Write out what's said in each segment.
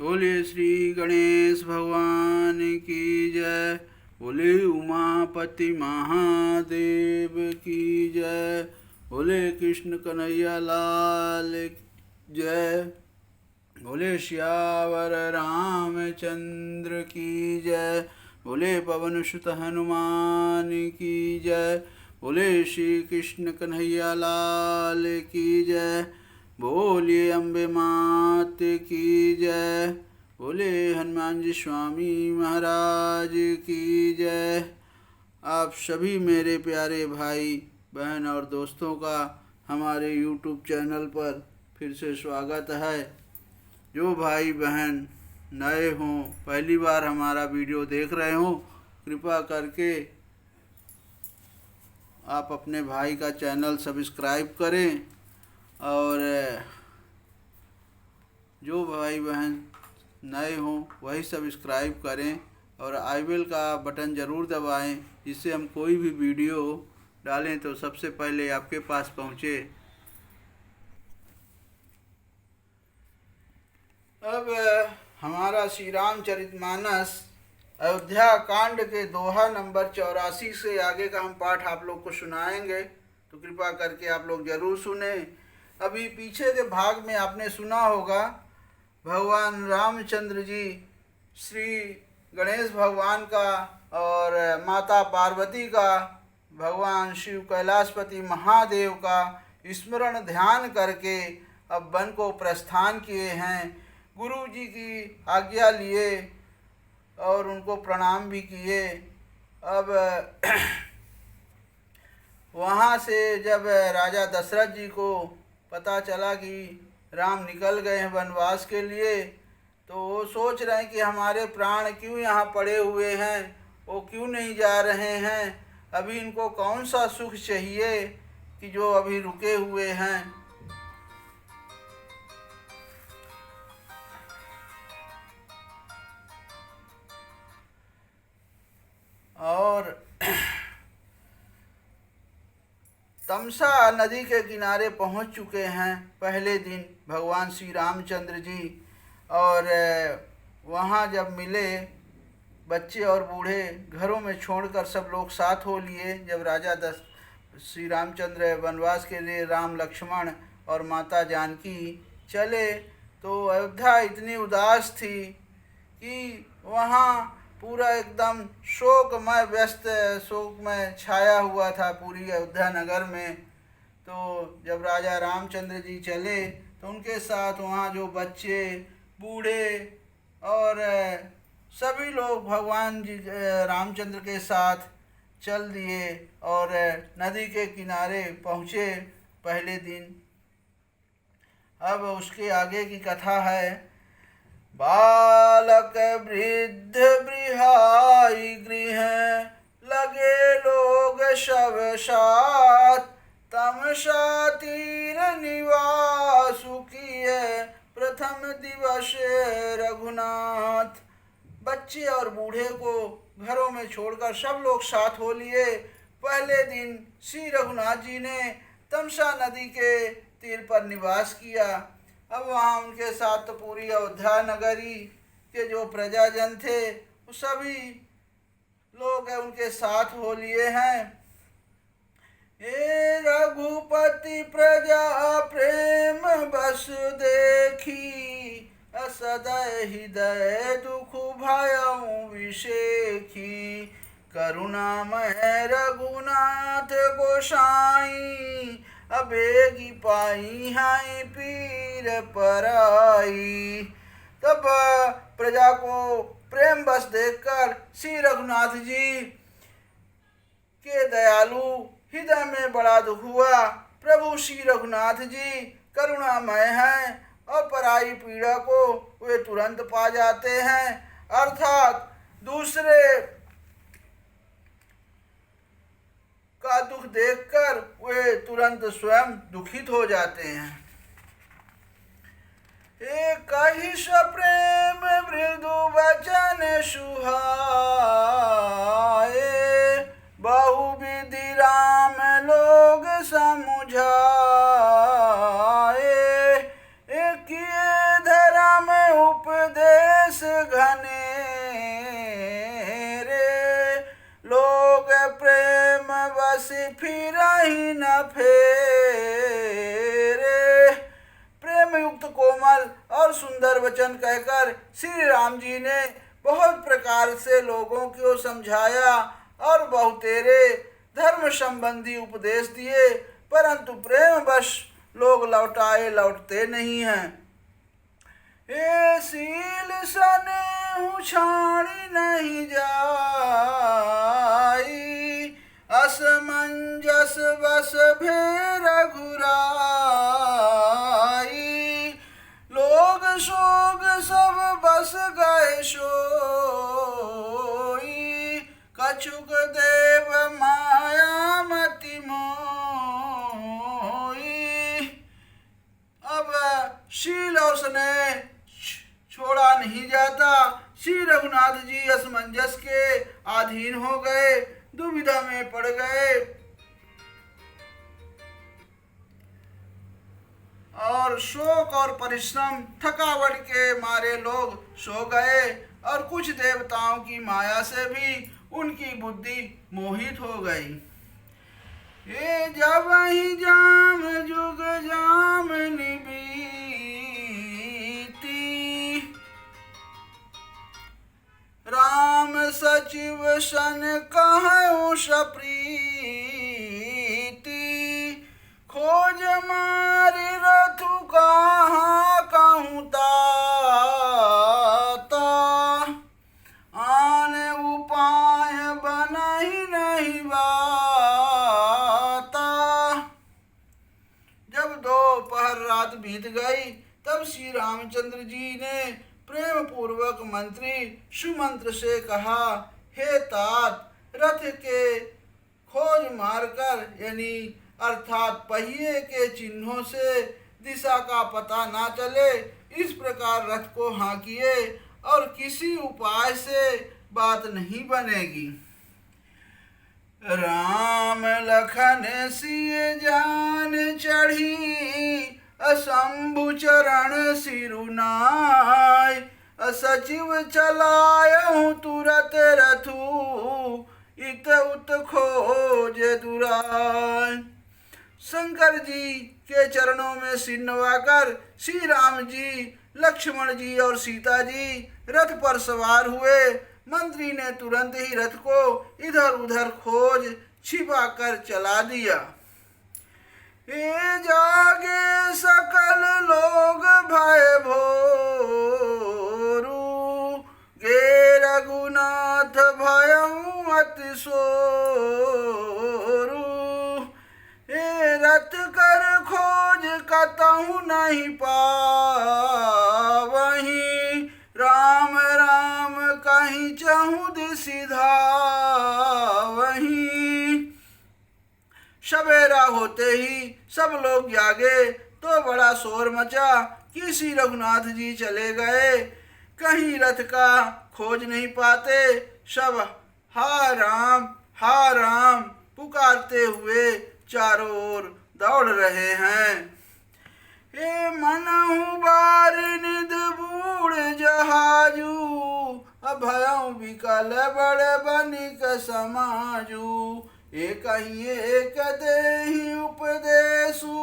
बोले श्री गणेश भगवान की जय। बोले उमापति महादेव की जय। बोले कृष्ण कन्हैया लाल की जय। बोले श्यावर रामचंद्र की जय। बोले पवन सुत हनुमान की जय। बोले श्री कृष्ण कन्हैया लाल की जय। बोलिए अम्बे मात की जय। बोले हनुमान जी स्वामी महाराज की जय। आप सभी मेरे प्यारे भाई बहन और दोस्तों का हमारे YouTube चैनल पर फिर से स्वागत है। जो भाई बहन नए हों, पहली बार हमारा वीडियो देख रहे हों, कृपा करके आप अपने भाई का चैनल सब्सक्राइब करें। और जो भाई बहन नए हों वही सब्सक्राइब करें और आई बेल का बटन ज़रूर दबाएं, जिससे हम कोई भी वीडियो डालें तो सबसे पहले आपके पास पहुँचे। अब हमारा श्री रामचरितमानस अयोध्या कांड के दोहा नंबर 84 से आगे का हम पाठ आप लोग को सुनाएंगे, तो कृपा करके आप लोग ज़रूर सुने। अभी पीछे के भाग में आपने सुना होगा भगवान रामचंद्र जी श्री गणेश भगवान का और माता पार्वती का, भगवान शिव कैलाशपति महादेव का स्मरण ध्यान करके अब वन को प्रस्थान किए हैं। गुरु जी की आज्ञा लिए और उनको प्रणाम भी किए। अब वहाँ से जब राजा दशरथ जी को पता चला कि राम निकल गए हैं वनवास के लिए, तो वो सोच रहे हैं कि हमारे प्राण क्यों यहाँ पड़े हुए हैं, वो क्यों नहीं जा रहे हैं। अभी इनको कौन सा सुख चाहिए कि जो अभी रुके हुए हैं। और तमसा नदी के किनारे पहुंच चुके हैं पहले दिन भगवान श्री रामचंद्र जी। और वहाँ जब मिले बच्चे और बूढ़े घरों में छोड़कर सब लोग साथ हो लिए। जब राजा श्री रामचंद्र वनवास के लिए राम लक्ष्मण और माता जानकी चले, तो अयोध्या इतनी उदास थी कि वहाँ पूरा एकदम शोकमय व्यस्त शोकमय छाया हुआ था पूरी अयोध्या नगर में। तो जब राजा रामचंद्र जी चले तो उनके साथ वहाँ जो बच्चे बूढ़े और सभी लोग भगवान जी रामचंद्र के साथ चल दिए और नदी के किनारे पहुँचे पहले दिन। अब उसके आगे की कथा है। बालक वृद्ध बिहाई गृह लगे लोग सब साथ, तमसा तीर निवासु किए प्रथम दिवस रघुनाथ। बच्चे और बूढ़े को घरों में छोड़कर सब लोग साथ हो लिए। पहले दिन श्री रघुनाथ जी ने तमसा नदी के तीर पर निवास किया। अब वहाँ उनके साथ तो पूरी अयोध्या नगरी के जो प्रजाजन थे वो सभी लोग उनके साथ हो लिए हैं। हे रघुपति प्रजा प्रेम बस देखी, असदय हृदय दुख भयउ विषेखी। करुणामय रघुनाथ गोसाई, अबेगी पाई हाई पीर पराई। तब प्रजा को प्रेम बस देखकर श्री रघुनाथ जी के दयालु हृदय में बड़ा दुख हुआ। प्रभु श्री रघुनाथ जी करुणामय हैं और पराई पीड़ा को वे तुरंत पा जाते हैं, अर्थात दूसरे का दुख देखकर वे तुरंत स्वयं दुखित हो जाते हैं। एक ही प्रेम मृदु वचन सुहाए, बहुविधि राम लोग समुझाए। एक धर्म उपदेश घनेरे, लोग प्रेम बस फिरहि न फेरे। प्रेम युक्त कोमल और सुंदर वचन कहकर श्री राम जी ने बहुत प्रकार से लोगों को समझाया और बहुतेरे धर्म संबंधी उपदेश दिए, परंतु प्रेम वश लोग लौटते नहीं हैं। ए सील सनेहु छाड़ी नहीं जाई, असमंजस बस भेर घुराई। लोग सोग सब बस गए सोई, कछुक देव माया मति मोई। अब शील और स्नेह छोड़ा नहीं जाता। श्री रघुनाथ जी असमंजस के अधीन हो गए, दुविधा में पड़ गए और शोक और परिश्रम थकावट के मारे लोग सो गए और कुछ देवताओं की माया से भी उनकी बुद्धि मोहित हो गई। ये जब ही जाम जुग जाम निबीती, राम सचिव सन कहूँ सप्रीति। खोज मारी रथु कहाँ कहूँ ताता, आन उपाय बनहि नहीं बाता। जब दोपहर रात बीत गई तब श्री रामचंद्र जी ने प्रेम पूर्वक मंत्री सुमंत्र से कहा, हे तात, रथ के खोज मारकर यानी अर्थात पहिए के चिन्हों से दिशा का पता ना चले, इस प्रकार रथ को हाँकिए और किसी उपाय से बात नहीं बनेगी। राम लखन सिय जान चढ़ी, असंभु चरण सिरुनाय। सचिव चलायहु तुरत रथु, इत उत खोज दुराय। शंकर जी के चरणों में सिर नवाकर श्री राम जी, लक्ष्मण जी और सीता जी रथ पर सवार हुए। मंत्री ने तुरंत ही रथ को इधर उधर खोज छिपा कर चला दिया। ए जागे सकल लोग भय भोरू, गे रघुनाथ भयउ अति सोरू। ए रथ कर खोज कतहु नहीं पावहीं, राम राम कहीं चहु दिसि धावहीं। सवेरा होते ही सब लोग जागे तो बड़ा शोर मचा कि श्री रघुनाथ जी चले गए, कहीं रथ का खोज नहीं पाते। सब हा राम पुकारते हुए चारों ओर दौड़ रहे हैं। हे मनहु बार निध बूढ़ जहाजू, अभयउ विकल बड़ बनिक समाजू। एक ही एक देहि उपदेशु,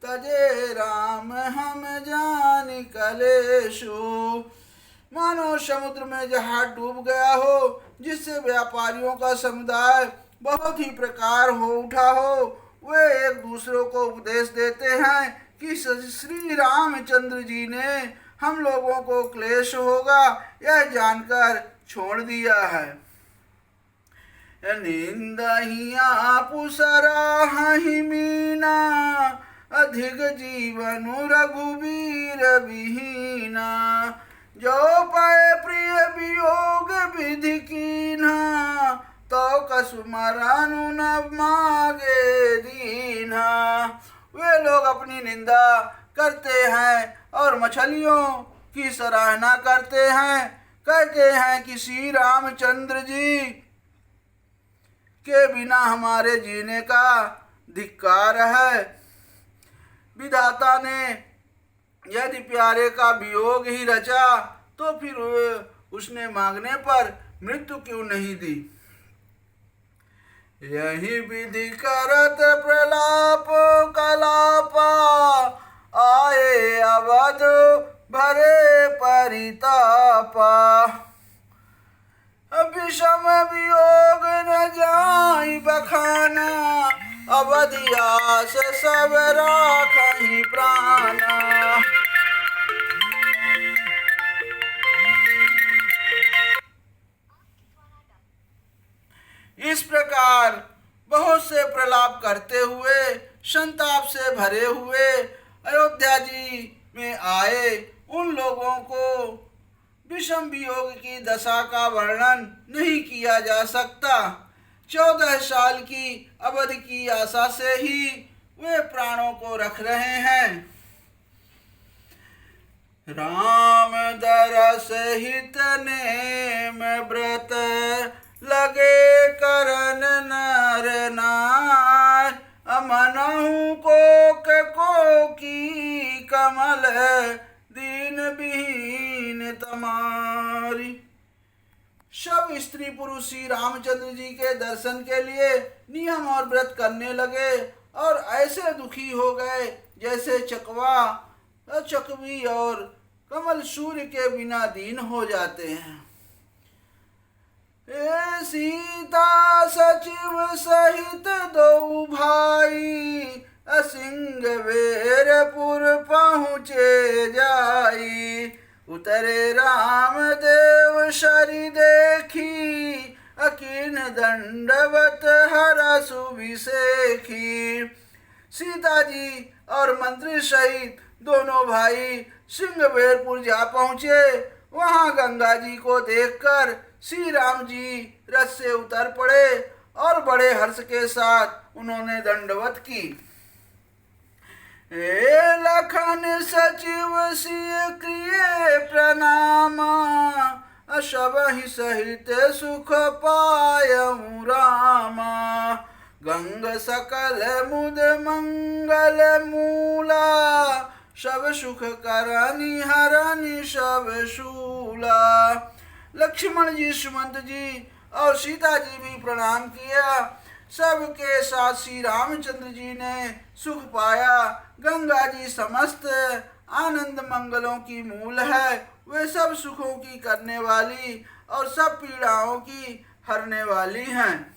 तजे राम हम जान कलेशु। मानो समुद्र में जहाज डूब गया हो, जिससे व्यापारियों का समुदाय बहुत ही प्रकार हो उठा हो। वे एक दूसरे को उपदेश देते हैं कि श्री रामचंद्र जी ने हम लोगों को क्लेश होगा यह जानकर छोड़ दिया है। निंदहिया पुसराहि मीना, अधिक जीवन रघुवीर विहीना। जो पाए प्रिय वियोग विधि कीन्हा, तो कसु मरनु न मागे दीन्हा। वे लोग अपनी निंदा करते हैं और मछलियों की सराहना करते हैं, कहते हैं कि श्री रामचंद्र जी के बिना हमारे जीने का धिक्कार है। विधाता ने यदि प्यारे का वियोग ही रचा तो फिर उसने मांगने पर मृत्यु क्यों नहीं दी। यही विधि करत प्रलाप कलापा, आए अवध भरे परितापा। विषम वियोग न जाई बखाना, अवधियास सब राखहि प्राणा। इस प्रकार बहुत से प्रलाप करते हुए संताप से भरे हुए अयोध्या जी में आए उन लोगों को विषम वियोग की दशा का वर्णन नहीं किया जा सकता। 14 साल की अवधि की आशा से ही वे प्राणों को रख रहे हैं। राम दरस हित नेम व्रत, लगे करन नर नार। अमनहु को की कमल, दीन विहीन तमारी। सब स्त्री पुरुष श्री रामचंद्र जी के दर्शन के लिए नियम और व्रत करने लगे और ऐसे दुखी हो गए जैसे चकवा, चकवी और कमल सूर्य के बिना दीन हो जाते हैं। सीता सचिव सहित दो भाई, सिंहवेरपुर पहुँचे जाई। उतरे रामदेव शरी देखी, अकीन दंडवत हरसु विसेखी। सीता जी और मंत्री सहित दोनों भाई सिंहवेरपुर जा पहुँचे। वहाँ गंगा जी को देखकर श्री राम जी रथ से उतर पड़े और बड़े हर्ष के साथ उन्होंने दंडवत की। लखन सचिव सिय क्रिय प्रणामा, सबहि सहित सुख पायऊ रामा। गंग सकल मुद मंगल मूला, सब सुख करनी हरनि सब शूला। लक्ष्मण जी, सुमंत जी और सीता जी भी प्रणाम किया। सबके साथ श्री रामचंद्र जी ने सुख पाया। गंगा जी समस्त आनंद मंगलों की मूल है। वे सब सुखों की करने वाली और सब पीड़ाओं की हरने वाली हैं।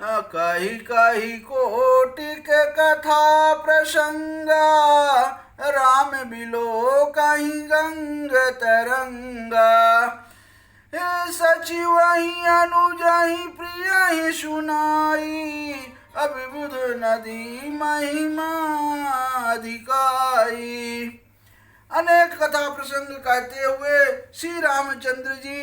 कही कही कोटिक कथा प्रसंगा, राम बिलो कहीं गंग तरंगा। सचिवहि अनुजहि प्रियहि सुनाई, अभिबुध नदी महिमा अधिकाई। अनेक कथा प्रसंग कहते हुए श्री रामचंद्र जी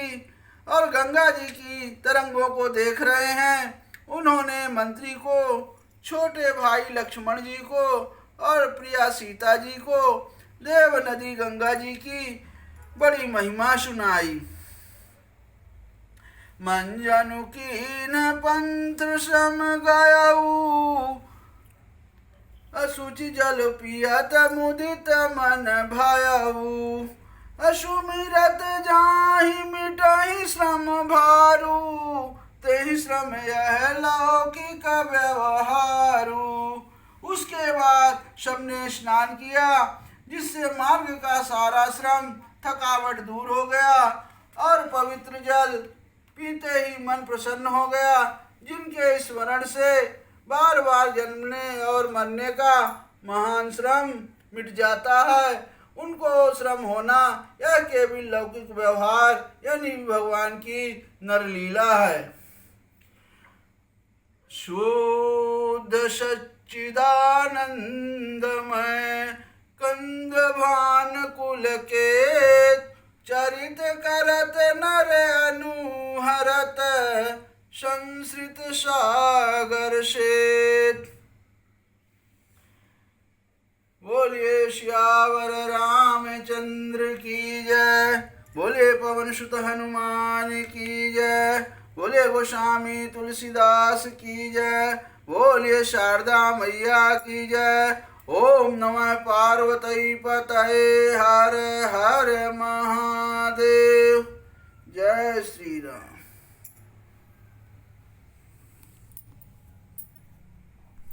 और गंगा जी की तरंगों को देख रहे हैं। उन्होंने मंत्री को, छोटे भाई लक्ष्मण जी को और प्रिया सीता जी को देव नदी गंगा जी की बड़ी महिमा सुनाई। मंजनु कीन पंथ श्रम गयऊ, असुचि जल पियत मुदित मन भयऊ। असुमिरत जाहि मिटहि श्रम भारू, तेहि श्रम यह लौकिक व्यवहारू। उसके बाद सबने स्नान किया, जिससे मार्ग का सारा श्रम थकावट दूर हो गया और पवित्र जल पीते ही मन प्रसन्न हो गया। जिनके स्मरण से बार बार जन्मने और मरने का महान श्रम मिट जाता है, उनको श्रम होना यह केवल लौकिक व्यवहार यानी भगवान की नरलीला है। शुद्ध सच्चिदानंदमय कंद भान कुल के, चरित करत नर अनुहरत संसृत सागर से। बोलिए श्यावर रामचंद्र की जय, बोले पवन सुत हनुमान की जय, बोले गोस्वामी तुलसीदास की जय, बोलिए शारदा मैया की जय। ओम नमः पार्वती पतये हर हर हर महादेव। जय श्री राम।